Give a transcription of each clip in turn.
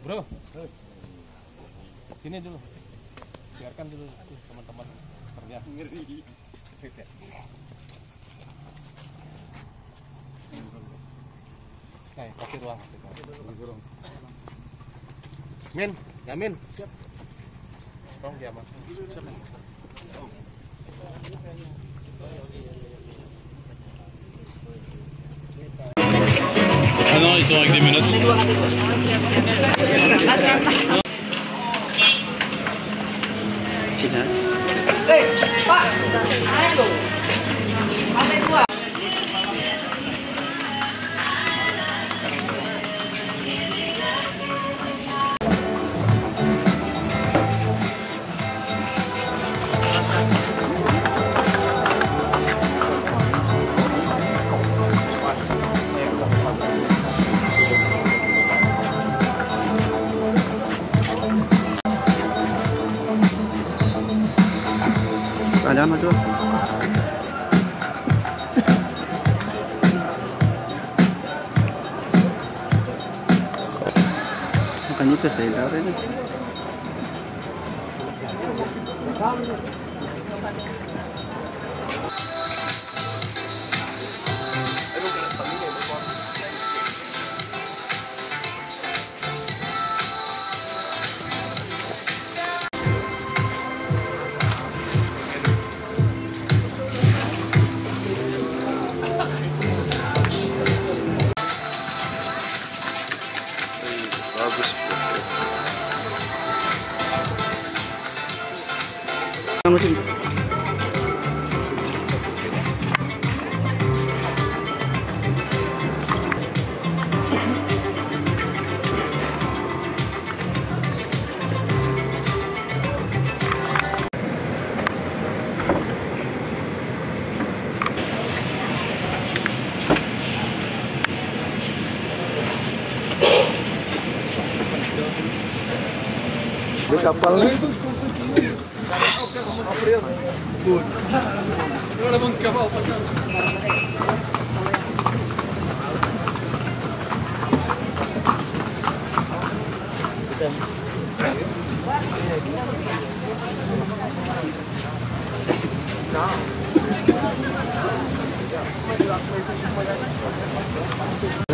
Bro, sini dulu, biarkan dulu teman-teman kerja. Nah, kasih ruang. Min, Yamin. Siap. Tolong dia mas. Siap. Non, ils sont avec des menottes. Cina. Pak. Ayo. Sampai dua. Jangan maju. Bukan itu saya tahu ini. Musim. Di kapalnya.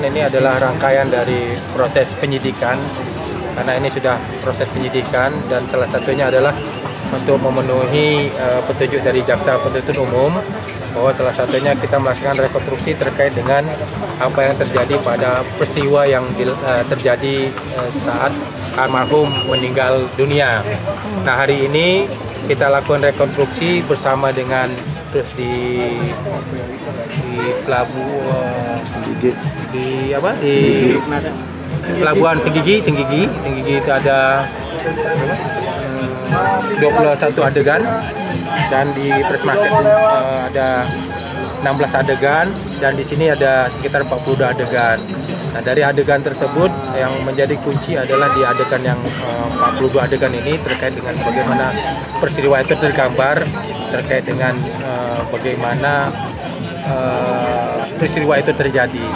Ini adalah rangkaian dari proses penyidikan, karena ini sudah proses penyidikan dan salah satunya adalah untuk memenuhi petunjuk dari jaksa penuntut umum bahwa salah satunya kita melakukan rekonstruksi terkait dengan apa yang terjadi pada peristiwa yang terjadi saat almarhum meninggal dunia. Nah, hari ini kita lakukan rekonstruksi bersama dengan terus di pelabuhan di pelabuhan Senggigi itu ada 21 adegan dan di Press Market ada 16 adegan dan di sini ada sekitar 42 adegan. Nah, dari adegan tersebut yang menjadi kunci adalah di adegan yang 42 adegan ini terkait dengan bagaimana peristiwa itu tergambar, terkait dengan bagaimana peristiwa itu terjadi.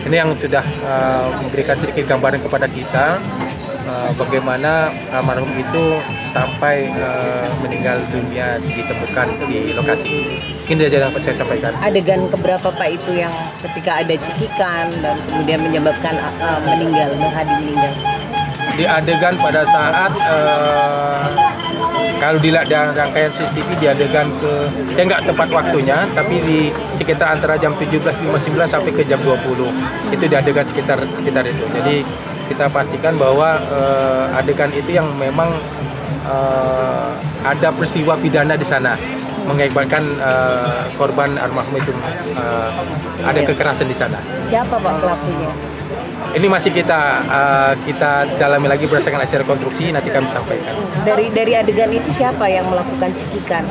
Ini yang sudah memberikan sedikit gambaran kepada kita bagaimana almarhum itu sampai meninggal dunia ditemukan di lokasi. Ini saja yang saya sampaikan. Adegan keberapa Pak itu yang ketika ada cekikan dan kemudian menyebabkan meninggal, meninggal? Di adegan pada saat kalau dilihat dari rangkaian CCTV di adegan saya nggak tepat waktunya, tapi di sekitar antara jam 17.59 sampai ke jam 20 itu di adegan sekitar itu. Jadi kita pastikan bahwa adegan itu yang memang ada peristiwa pidana di sana. mengakibatkan korban almarhum itu ada kekerasan di sana. Siapa Pak pelakunya? Ini masih kita dalami lagi berdasarkan hasil rekonstruksi, nanti kami sampaikan. Dari adegan itu siapa yang melakukan cekikan,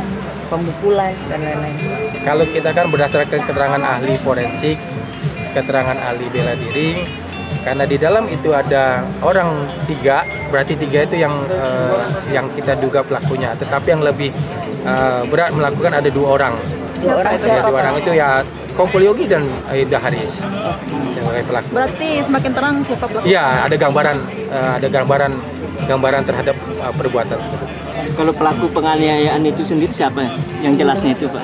pemukulan dan lain-lain? Kalau kita kan berdasarkan keterangan ahli forensik, keterangan ahli bela diri, karena di dalam itu ada orang 3, berarti 3 itu yang kita duga pelakunya. Tetapi yang lebih berat melakukan ada 2 orang. 2 orang siapa? 2 orang itu ya Kompol Yogi dan Aida Haris sebagai pelaku. Berarti semakin terang siapa pelaku? Iya, ada gambaran terhadap perbuatan tersebut. Kalau pelaku penganiayaan itu sendiri siapa yang jelasnya itu Pak?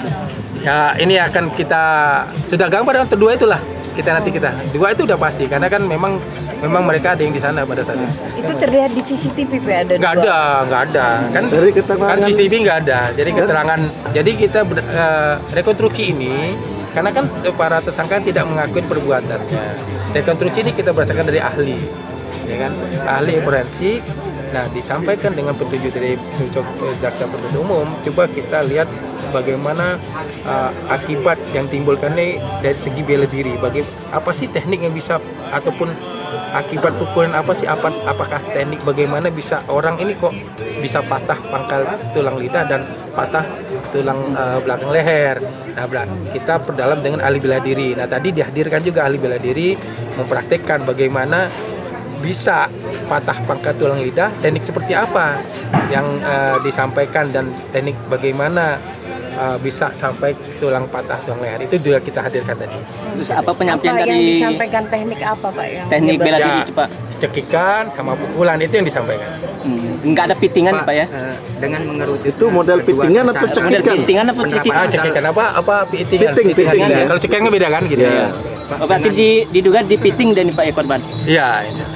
Ya, ini akan kita sudah gambaran kedua itulah. Dua itu udah pasti karena kan memang mereka ada yang di sana pada saat itu. Itu terlihat di CCTV Pak, ada Nggak ada. Kan Dari keterangan kan CCTV nggak ada. Jadi keterangan, jadi kita rekonstruksi ini karena kan para tersangka tidak mengakui perbuatannya. Rekonstruksi ini kita berdasarkan dari ahli, ya kan? Ahli forensik. Nah, disampaikan dengan petunjuk dari jaksa penuntut umum. Coba kita lihat bagaimana akibat yang timbulkan ini dari segi bela diri. Apa sih teknik yang bisa ataupun akibat pukulan apa sih? Apakah teknik bagaimana bisa orang ini kok bisa patah pangkal tulang lidah dan patah tulang belakang leher. Nah, kita perdalam dengan ahli bela diri. Nah, tadi dihadirkan juga ahli bela diri mempraktekkan bagaimana bisa patah pangkal tulang lidah, teknik seperti apa yang disampaikan dan teknik bagaimana bisa sampai tulang patah tulang leher itu juga kita hadirkan tadi. Terus apa penyampaian yang dari disampaikan teknik apa Pak? Yang teknik bela diri Ya, Pak? cekikan sama pukulan itu yang disampaikan. Nggak ada pitingan Pak ya? Dengan mengerucut Itu model pitingan atau Model cekikan? pitingan apa cekikan? Cekikan apa pitingan? Piting, Ya. ya. Kalau cekikan beda kan gitu. Ya. Oh, berarti diduga dipiting dan Pak ya korban? Iya,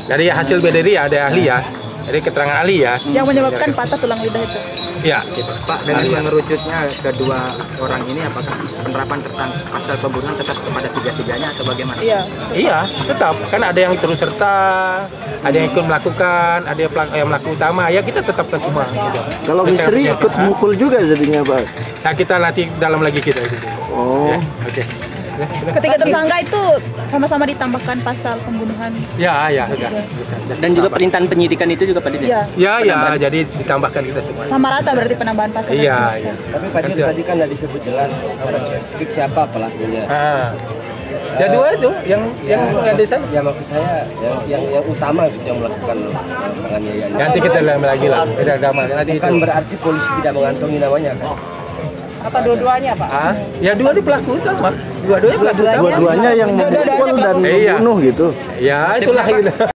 dari hasil bela diri ada ahli ya. Dari keterangan ahli ya. Yang menyebabkan patah tulang lidah itu. Iya, gitu. Pak, dengan mengerucutnya kedua orang ini, apakah penerapan pasal pembunuhan tetap kepada tiga-tiganya atau bagaimana? Iya. Iya, tetap. Kan ada yang turut serta, ada yang ikut melakukan, ada yang melaku utama. Ya kita tetapkan semua. Gitu. Kalau misteri ikut mukul juga jadinya Pak. Nah, kita nanti dalam lagi kita itu. Oh. Ya, oke. Ketiga tersangka itu sama-sama ditambahkan pasal pembunuhan. Ya, sudah. Dan juga perintahan penyidikan itu juga Pak Dede? Iya. Ya, jadi ditambahkan kita semua. Sama rata berarti penambahan pasal. Iya. Tapi Pak Dir tadi kan nggak disebut jelas secara spesifik siapa pelakunya. Ya dua itu yang ada sana. Ya maksud saya yang utama gitu yang melakukan penganiayaan. Nanti kita dalam lagi lah. Beda agama. Nanti itu. Bukan berarti polisi tidak mengantongi namanya kan? Apa dua-duanya Pak? Ya dua di pelaku utama. Dua-duanya pelaku utama. Dua-duanya yang memukul dan Iya. membunuh gitu. Ya itulah.